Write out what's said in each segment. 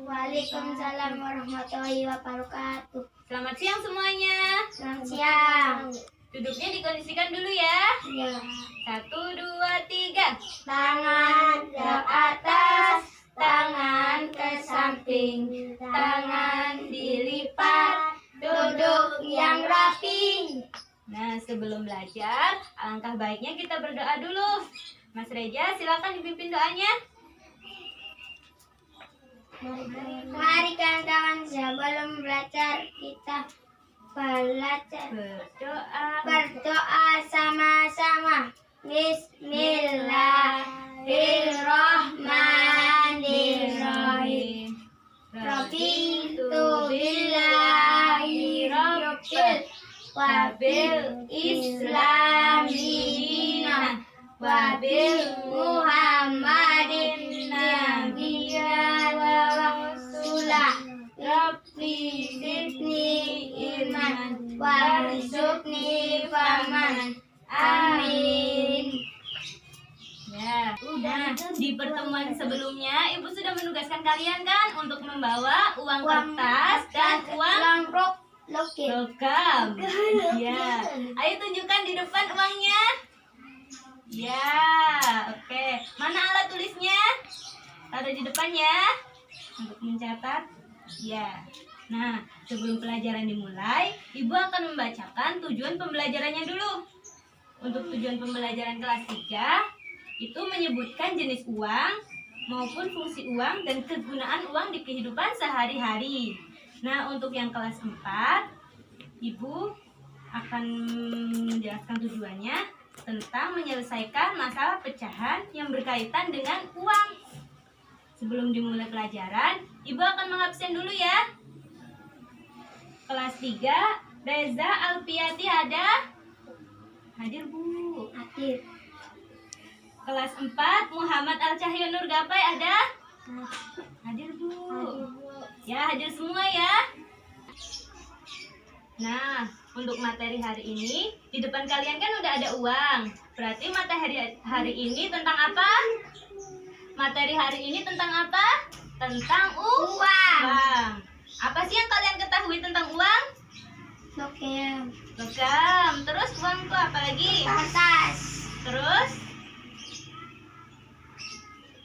Waalaikumsalam warahmatullahi wabarakatuh. Selamat siang semuanya. Selamat siang. Duduknya dikondisikan dulu ya. Ya. 1, 2, 3. Tangan ke atas, tangan ke samping, tangan dilipat, duduk yang rapi. Nah, sebelum belajar, alangkah baiknya kita berdoa dulu. Mas Reja, silakan dipimpin doanya. Mari kawan-kawan, sebelum belajar kita berdoa sama-sama. Bismillahirrahmanirrahim. Raditu billahi rabbil wabil islamina wabil muhammadin nabiyya wa rasulah. Rabbi zidni ilman warzuqni faman. Amin. Ya, udah. Di pertemuan sebelumnya, Ibu sudah menugaskan kalian kan untuk membawa uang kertas dan uang logam. Ya, ayo tunjukkan di depan uangnya. Ya, oke. Mana alat tulisnya? Taruh di depan ya, untuk mencatat. Ya. Nah, sebelum pelajaran dimulai, Ibu akan membacakan tujuan pembelajarannya dulu. Untuk tujuan pembelajaran kelas 3, itu menyebutkan jenis uang maupun fungsi uang dan kegunaan uang di kehidupan sehari-hari. Nah, untuk yang kelas 4, Ibu akan menjelaskan tujuannya tentang menyelesaikan masalah pecahan yang berkaitan dengan uang. Sebelum dimulai pelajaran, Ibu akan mengabsen dulu ya. Kelas 3, Reza Alfiati ada? Hadir, Bu. Hadir. Kelas 4, Muhammad Al Cahyo Nur Gapai ada? Hadir, Bu. Ya, hadir semua ya. Nah, untuk materi hari ini, di depan kalian kan udah ada uang. Berarti materi hari ini tentang apa? Materi hari ini tentang apa? Tentang uang. Apa sih yang kalian ketahui tentang uang? Logam. Terus uang itu apa lagi? Kertas. Terus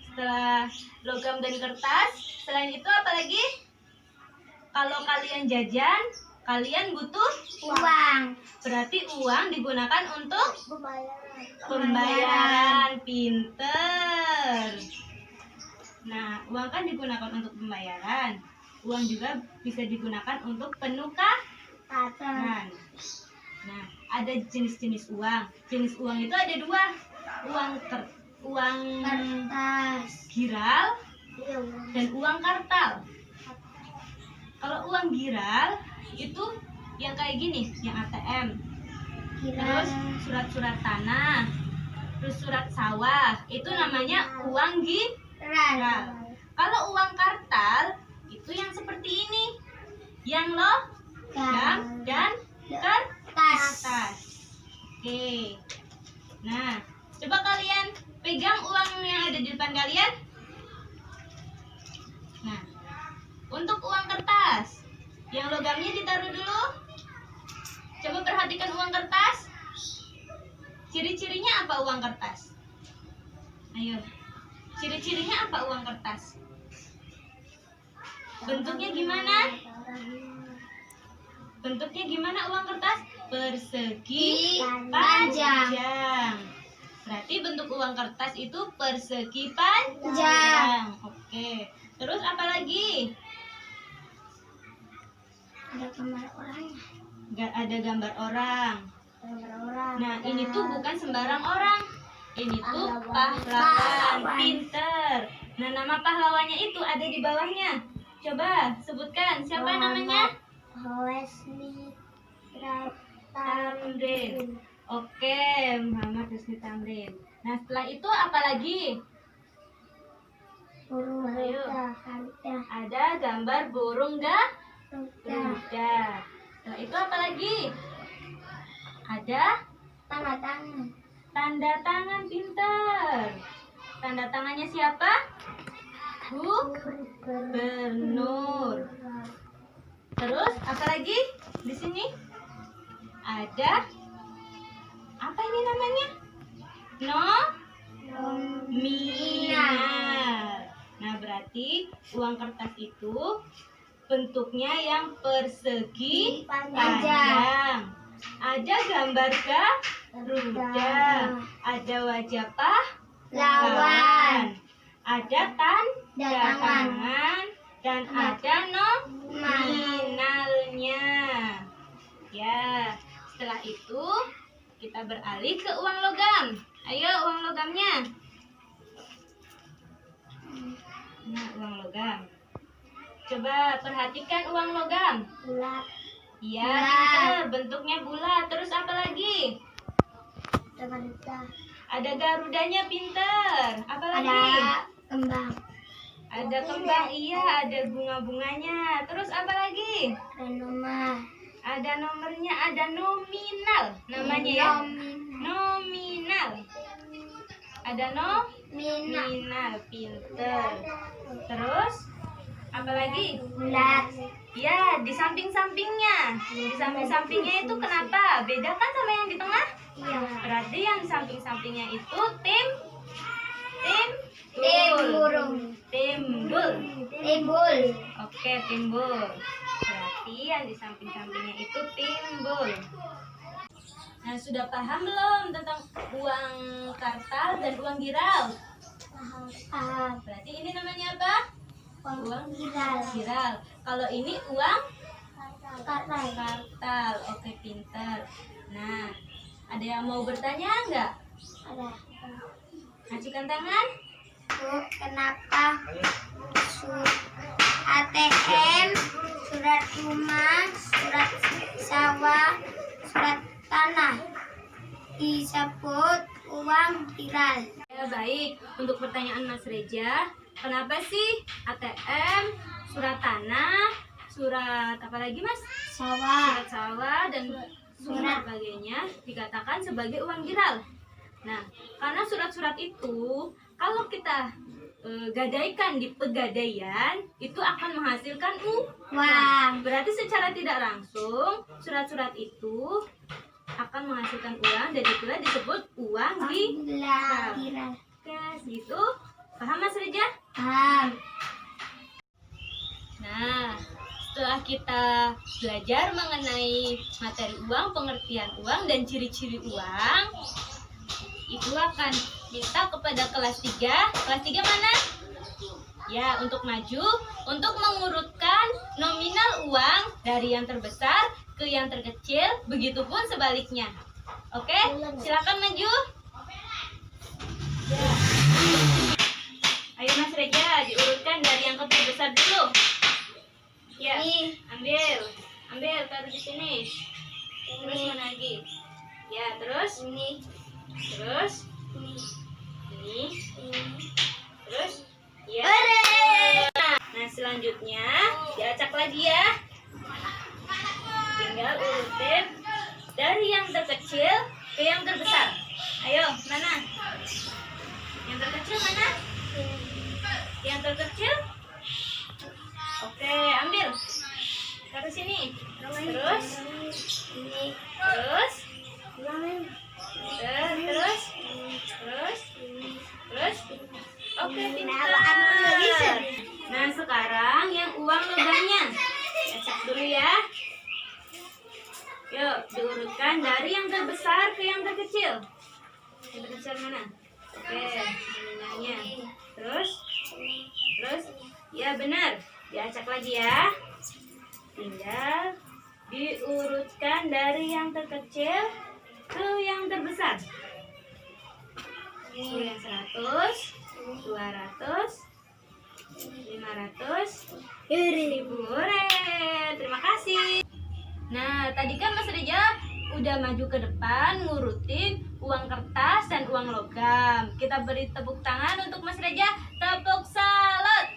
setelah logam dan kertas, selain itu apa lagi? Kalau kalian jajan, kalian butuh Uang. Berarti uang digunakan untuk Pembayaran. Pinter. Nah, uang kan digunakan untuk pembayaran. Uang juga bisa digunakan untuk penukaran. Nah, ada jenis-jenis uang. Jenis uang itu ada 2. Uang Kertas. giral dan uang kartal. Kalau uang giral itu yang kayak gini, yang ATM. Terus surat-surat tanah, terus surat sawah, itu namanya uang giral. Kalau uang kartal itu yang seperti ini, yang logam dan kertas. Oke. Nah, coba kalian pegang uang yang ada di depan kalian. Nah, untuk uang kertas, yang logamnya ditaruh dulu. Coba perhatikan uang kertas. Ciri-cirinya apa uang kertas? Ayo. Ciri-cirinya apa uang kertas? Bentuknya gimana? Bentuknya gimana uang kertas? Persegi panjang. Berarti bentuk uang kertas itu persegi panjang. Oke. Terus apa lagi? Ada gambar orangnya. Ada gambar orang. Nah, ini tuh bukan sembarang orang. Ini tuh pahlawan pinter. Nah, nama pahlawannya itu ada di bawahnya. Coba sebutkan, siapa namanya? Husni Tamrin. Oke, Muhammad Husni Tamrin. Nah, setelah itu apa lagi? Burung Ayo. Garuda. Ada gambar burung Garuda. Setelah itu apa lagi? Ada Tanda tangan. tanda tangan, pinter. Tanda tangannya siapa? gubernur. Terus apa lagi? Di sini ada apa ini namanya? Nominal. Nah, berarti uang kertas itu bentuknya yang persegi panjang. Ada gambar Garuda, ada wajah pahlawan, ada tanda tangan, dan ada nominalnya. Ya, setelah itu kita beralih ke uang logam. Ayo, uang logamnya. Nah, uang logam. Coba perhatikan uang logam. Bulat. Iya, pintar. Bentuknya bulat. Terus apa lagi? Ada garudanya, pintar. Apa lagi? Ada kembang. Ada kembang, iya. Ada bunga-bunganya. Terus apa lagi? Ada nomor. Ada nomornya, ada nominal. Namanya ya? Nominal. Ada nominal, pintar. Terus apa lagi? Bulat. Ya, di samping-sampingnya. Di samping-sampingnya itu kenapa? Beda kan sama yang di tengah? Iya. Berarti yang di samping-sampingnya itu timbul. Timbul. Oke, timbul. Berarti yang di samping-sampingnya itu timbul. Nah, sudah paham belum tentang uang kartal dan uang giral? Paham. Berarti ini namanya apa? Uang Giral. giral. Kalau ini uang Kartal. kartal. Oke, pintar. Nah, ada yang mau bertanya nggak? Ada. Ajukan tangan. Bu, kenapa ATM, surat rumah, surat sawah, surat tanah disebut uang giral? Ya, baik. Untuk pertanyaan Mas Reja, kenapa sih ATM, surat tanah, surat apa lagi Mas? Sawah. Surat sawah dan surat sebagainya dikatakan sebagai uang giral? Nah, karena surat-surat itu kalau kita gadaikan di pegadaian itu akan menghasilkan uang. Berarti secara tidak langsung surat-surat itu akan menghasilkan uang dan itulah disebut uang giral. Oke, gitu. Paham Mas Reja? Paham. Nah, setelah kita belajar mengenai materi uang, pengertian uang, dan ciri-ciri uang, Ibu akan minta kepada kelas 3. Kelas 3 mana? Ya, untuk maju, untuk mengurutkan nominal uang dari yang terbesar ke yang terkecil, begitupun sebaliknya. Oke, silakan maju. Ya. Ayo Mas Reja, diurutkan dari yang terbesar dulu. Ya, ambil, taruh di sini. Terus mana lagi? Ya, terus Ini. terus ini, terus ya. Nah, selanjutnya diacak lagi ya. Tinggal urutin dari yang terkecil ke yang terbesar. Ayo, mana? Yang terkecil mana? Yang terkecil? Oke, ambil. Taruh sini. Terus Ini. terus terus oke, pintar. Nah, sekarang yang uang logamnya acak dulu ya. Yuk, diurutkan dari yang terbesar ke yang terkecil. Yang terkecil mana? Oke, nominalnya. Terus ya, benar. Diacak lagi ya. Tinggal diurutkan dari yang terkecil ke yang terbesar. Yang 100, 200, 500, 1000. Terima kasih. Nah, tadi kan Mas Reja udah maju ke depan ngurutin uang kertas dan uang logam. Kita beri tepuk tangan untuk Mas Reja. Tepuk salut.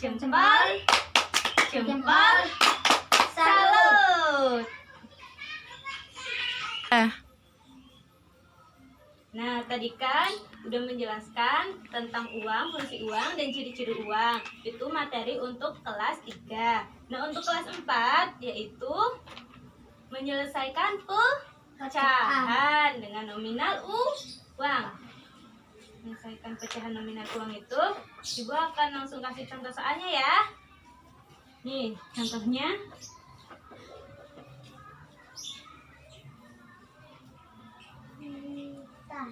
Jempol, salut. Nah, tadi kan udah menjelaskan tentang uang, fungsi uang, dan ciri-ciri uang. Itu materi untuk kelas 3. Nah, untuk kelas 4 yaitu menyelesaikan pecahan dengan nominal uang. Menyelesaikan pecahan nominal uang itu, Ibu akan langsung kasih contoh soalnya ya. Nih, contohnya. Tas.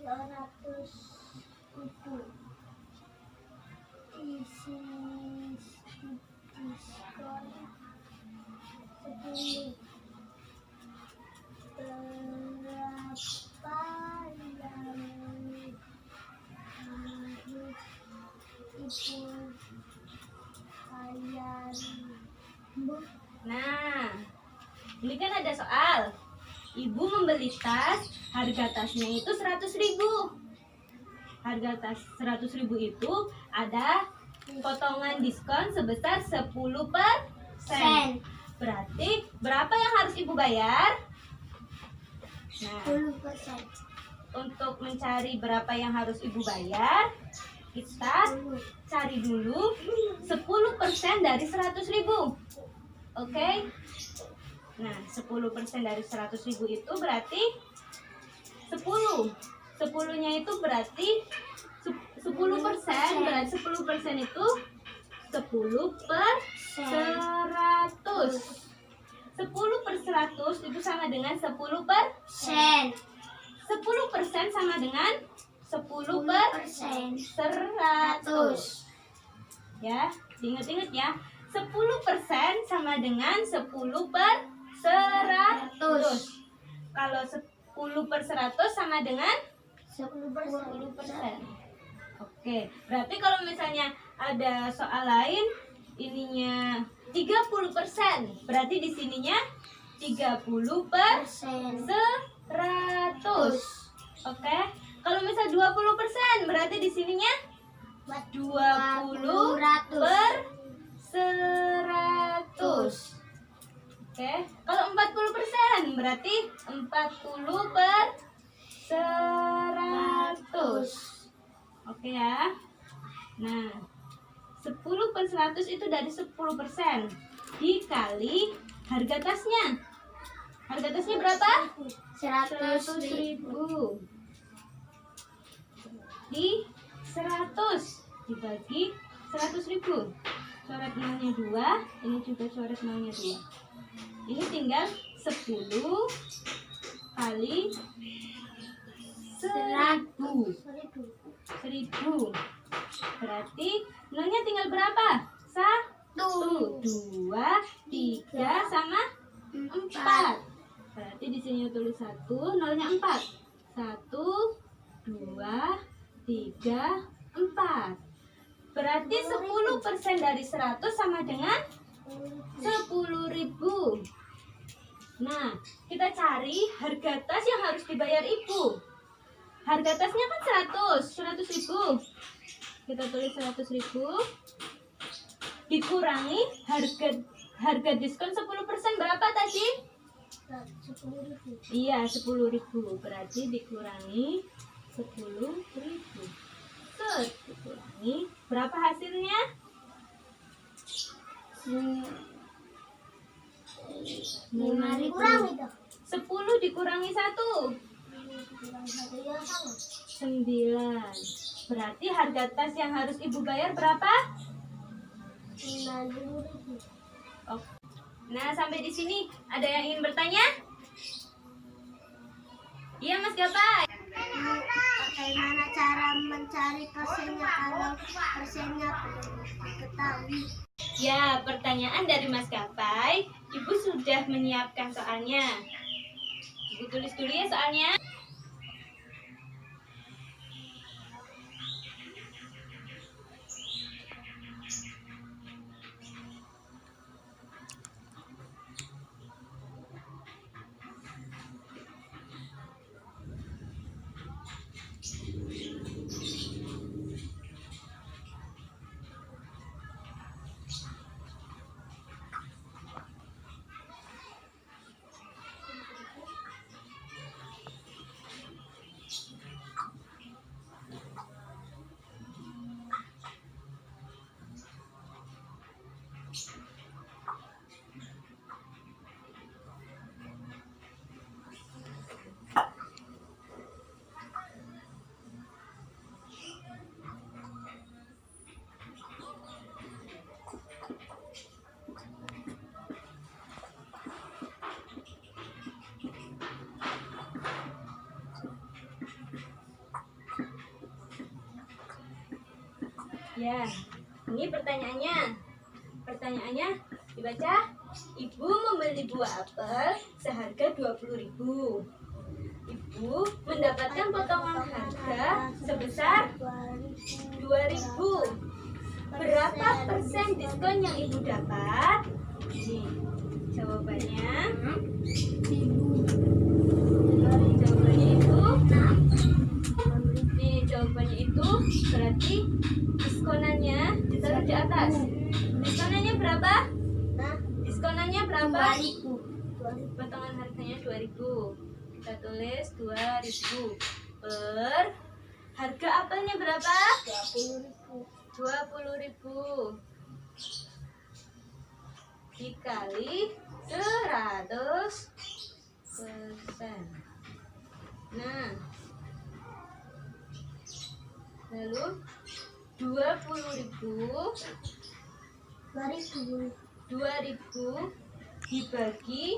Harga 200.000. Isi diskon 10. Berapa yang harus Ibu bayar? Nah, ini kan ada soal. Ibu membeli tas, harga tasnya itu 100.000. Harga tas 100.000 itu ada potongan diskon sebesar 10%. Berarti berapa yang harus Ibu bayar? Nah, 10%. untuk mencari berapa yang harus Ibu bayar, kita cari dulu 10% dari 100.000. Oke? Nah, 10% dari 100.000 itu berarti 10. 10-nya itu berarti 10%. Berarti 10% itu 10 per 100. 10 per 100 itu sama dengan 10 per 10% sama dengan 10 per 100. Ya, diingat-ingat ya. 10% sama dengan 10 per 100. Kalau 10 per 100 sama dengan 10%. Oke, berarti kalau misalnya ada soal lain ininya 30%, berarti di sininya 30 per 100. Oke, kalau misal 20%, berarti di sininya 20 per 100. Oke, kalau 40% berarti 40 per 100. Oke ya. Nah, 10 per 100 itu dari 10% dikali harga tasnya. Harga tasnya berapa? 100.000 di 100 dibagi 100.000. Coret nolnya 2, ini juga coret nolnya 2. Ini tinggal 10 kali 1000. Berarti nolnya tinggal berapa? 1, 2, 3 sama 4. Berarti di sini tulis 1, nolnya 4. 1, 2, 3, 4. Berarti 10% dari 100 sama dengan 10.000. Nah, kita cari harga tas yang harus dibayar Ibu. Harga tasnya kan 100.000. Kita tulis 100.000 dikurangi harga diskon 10% berapa tadi? 10.000. Iya, 10.000. Berarti dikurangi 10.000. Dikurangi berapa hasilnya? 5.000. 10 dikurangi 1, 9. Berarti harga tas yang harus Ibu bayar berapa? 50.000. Oh. Nah, sampai di sini ada yang ingin bertanya? Iya, Mas Gapai. Bagaimana cara mencari persennya kalau persennya belum diketahui? Ya, pertanyaan dari Mas Gapai. Ibu sudah menyiapkan soalnya. Ibu tulis dulu ya soalnya. Ya, ini pertanyaannya. Pertanyaannya dibaca. Ibu membeli buah apel seharga 20.000. Ibu mendapatkan potongan harga sebesar 2.000. Berapa persen diskon yang ibu dapat? Nih, jawabannya. Jawabannya itu berarti diskonannya ditaruh di atas. Diskonannya berapa? Diskonannya berapa? 2.000. Potongan harganya 2.000. Kita tulis 2.000 per harga apelnya berapa? 20.000 dikali 100%. Nah, lalu 20.000 dibagi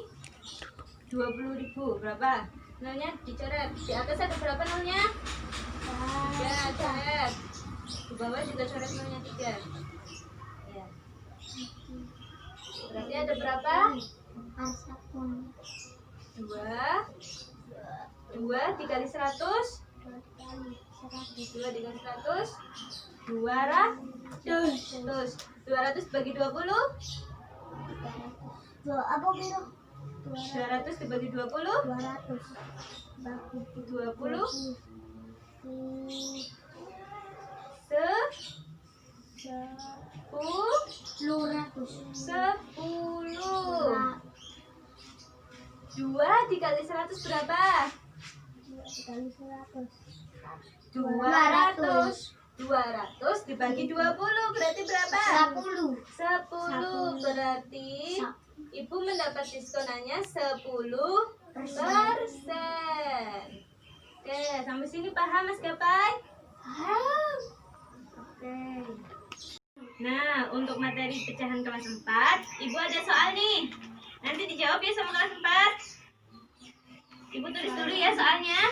20.000 berapa? Nolnya dicoret. Di atas ada berapa nolnya? 3, coret. Di bawah juga coret nolnya 3. Ya. Berarti ada berapa? 2 dikali 100. 2 dikali 100 200 bagi 20. 200 dibagi 20. 20 10. 2 dikali 100 berapa? 200 dibagi 20 berarti berapa? 10. Berarti ibu mendapat diskonannya 10%. Oke, sampai sini paham Mas Gapai? Oke. Nah, untuk materi pecahan kelas 4, ibu ada soal nih. Nanti dijawab ya sama kelas 4. Ibu tulis dulu ya soalnya.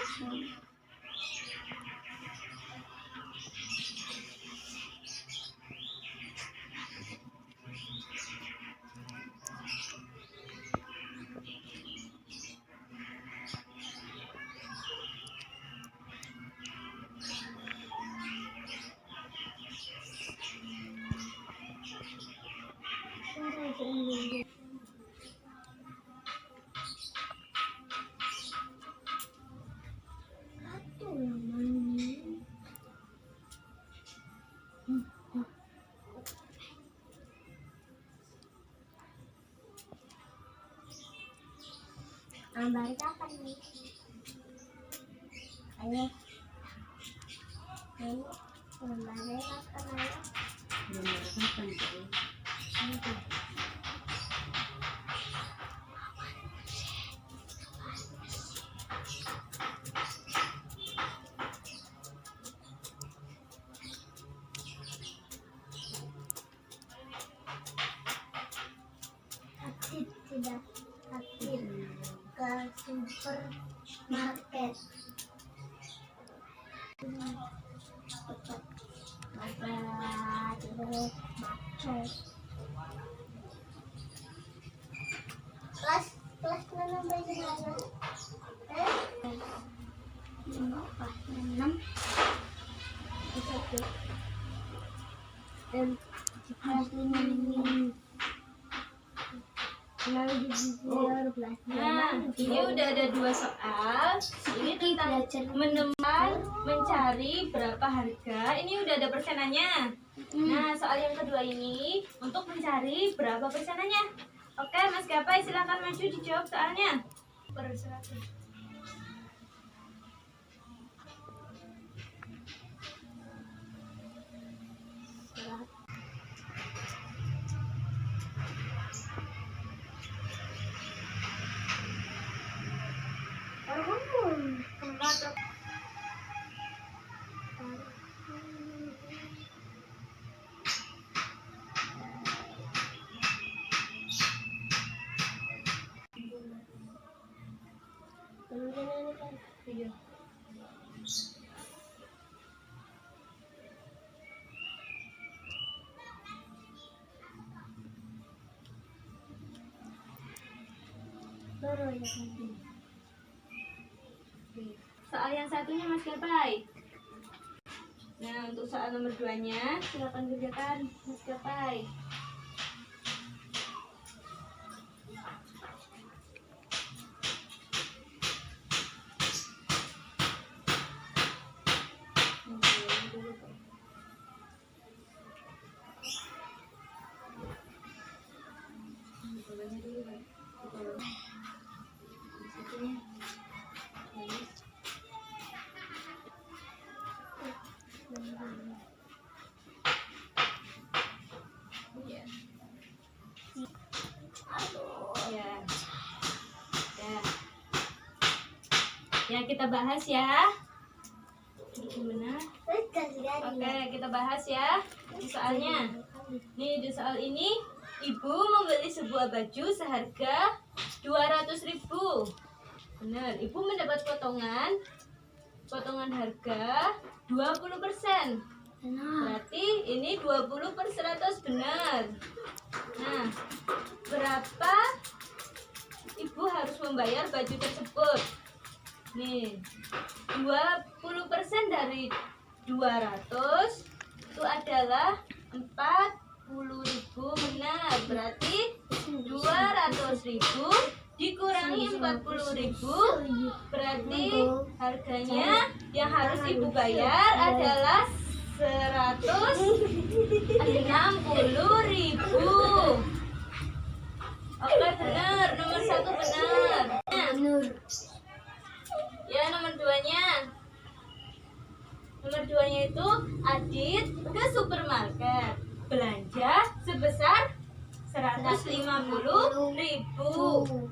Gambar kapan nih? Ayo. Ayo. Gambarnya kapan ayo? Aktif sudah aktif ke supermarket. Kelas mana belajar? Kelas 6. Dan kelas 5. Nah, ini udah ada 2 soal. Ini tentang mencari berapa harga. Ini udah ada persenannya. Nah, soal yang kedua ini untuk mencari berapa persenannya. Oke, Mas Gapai silakan maju dijawab soalnya. Per 100. Turun ya. Soal yang satunya Mas Gapai. Nah, untuk soal nomor 2-nya silakan kerjakan Mas Gapai. Ya, kita bahas ya. Gimana? Oke, kita bahas ya. Ini soalnya. Nih, di soal ini ibu membeli sebuah baju seharga 200.000. Benar, ibu mendapat potongan harga 20%. Berarti ini 20/100 benar. Nah, berapa ibu harus membayar baju tersebut? Nih, 20% dari 200 itu adalah 40.000 benar. Berarti 200.000 dikurangi 40.000 berarti harganya yang harus ibu bayar adalah 160.000. Oke, benar, nomor 1 benar. Ya, nomor 2-nya. Nomor 2-nya itu Adit ke supermarket belanja sebesar 150.000,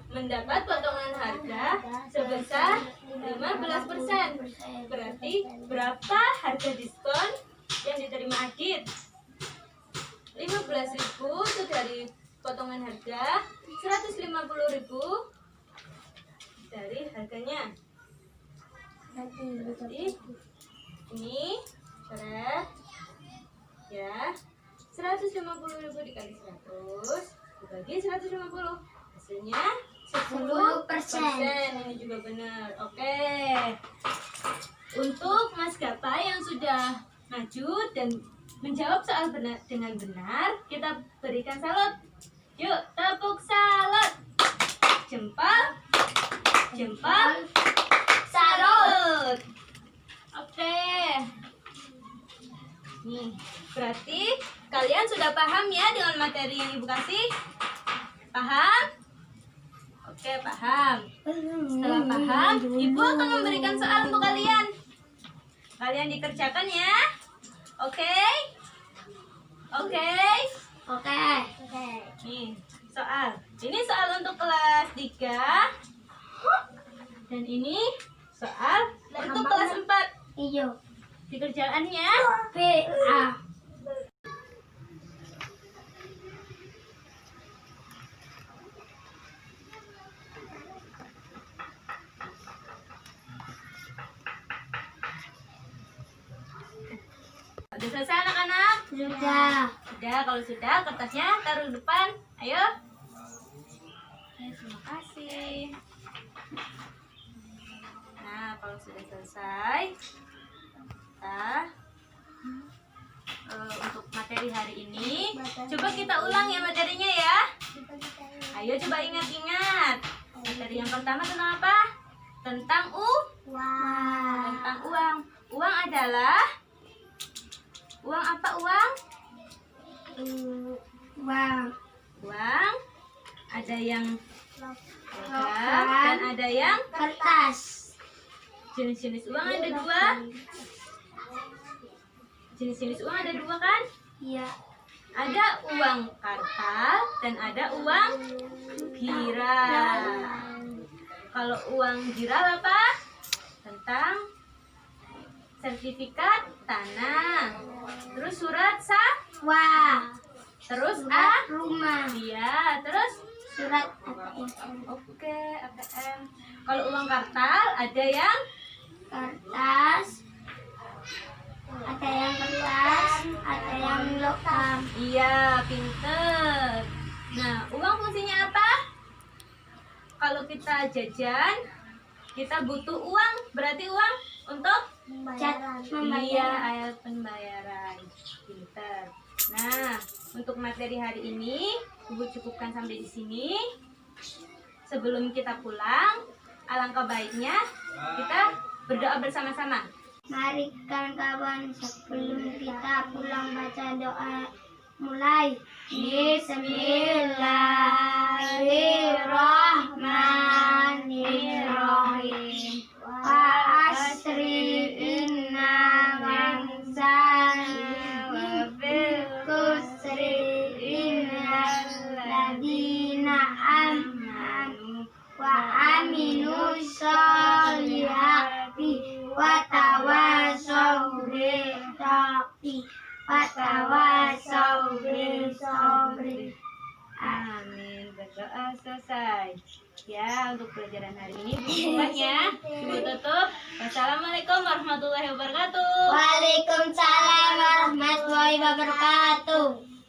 mendapat potongan harga sebesar 15%. Berarti berapa harga diskon yang diterima Adit? 15.000 itu dari potongan harga 150.000 dari harganya. Berarti ini coret ya, 150.000 dikali 100 dibagi 150, hasilnya 10%. Ini juga benar. Oke, untuk Mas Gapai yang sudah maju dan menjawab soal benar dengan benar, kita berikan salut. Yuk, tepuk salut. Jempol, jempol, salut. Oke. Nih, berarti kalian sudah paham ya dengan materi yang ibu kasih? Paham? Oke, paham. Setelah paham, ibu akan memberikan soal untuk kalian. Kalian dikerjakan ya. Oke? Oke? Oke. Nih, soal. Ini soal untuk kelas 3. Dan ini soal untuk kelas 4. Iyo. Dikerjaannya PA. Sudah selesai anak-anak? Sudah. Sudah, kalau sudah kertasnya taruh di depan. Ayo. Terima kasih. Nah, kalau sudah selesai, kita untuk materi hari ini, coba kita ulang ya materinya ya. Ayo coba ingat-ingat. Materi yang pertama tentang apa? Tentang tentang uang. Uang adalah uang apa? Uang uang ada yang logam dan ada yang Kertas. jenis-jenis uang ada 2. Jenis-jenis uang ada 2 kan? Iya. Ada uang kartal dan ada uang giral. Kalau uang giral apa? Tentang sertifikat tanah. Terus surat sah. Wah. Terus Rumah. iya, terus Surat ATM. oke, ATM. Kalau uang kartal ada yang Kertas. Ada yang kertas. Ada yang logam. iya, pinter. Nah, uang fungsinya apa? Kalau kita jajan, kita butuh uang. Berarti uang untuk Pembayaran. iya, alat pembayaran. Pinter. Nah, untuk materi hari ini Ibu cukupkan sampai di sini. Sebelum kita pulang, alangkah baiknya kita berdoa bersama-sama. Mari kawan-kawan, sebelum kita pulang baca doa. Mulai. Bismillahirrahmanirrahim. Wa asri inna mansana wa bil kusri innal ladina amanu wa aminu sholihati wa tawasaw bil haqqi wa tawasaw bis sabri. Amin. Berdoa selesai. Ya, untuk pelajaran hari ini bukunya Ibu tutup. Wassalamualaikum warahmatullahi wabarakatuh. Waalaikumsalam warahmatullahi wabarakatuh.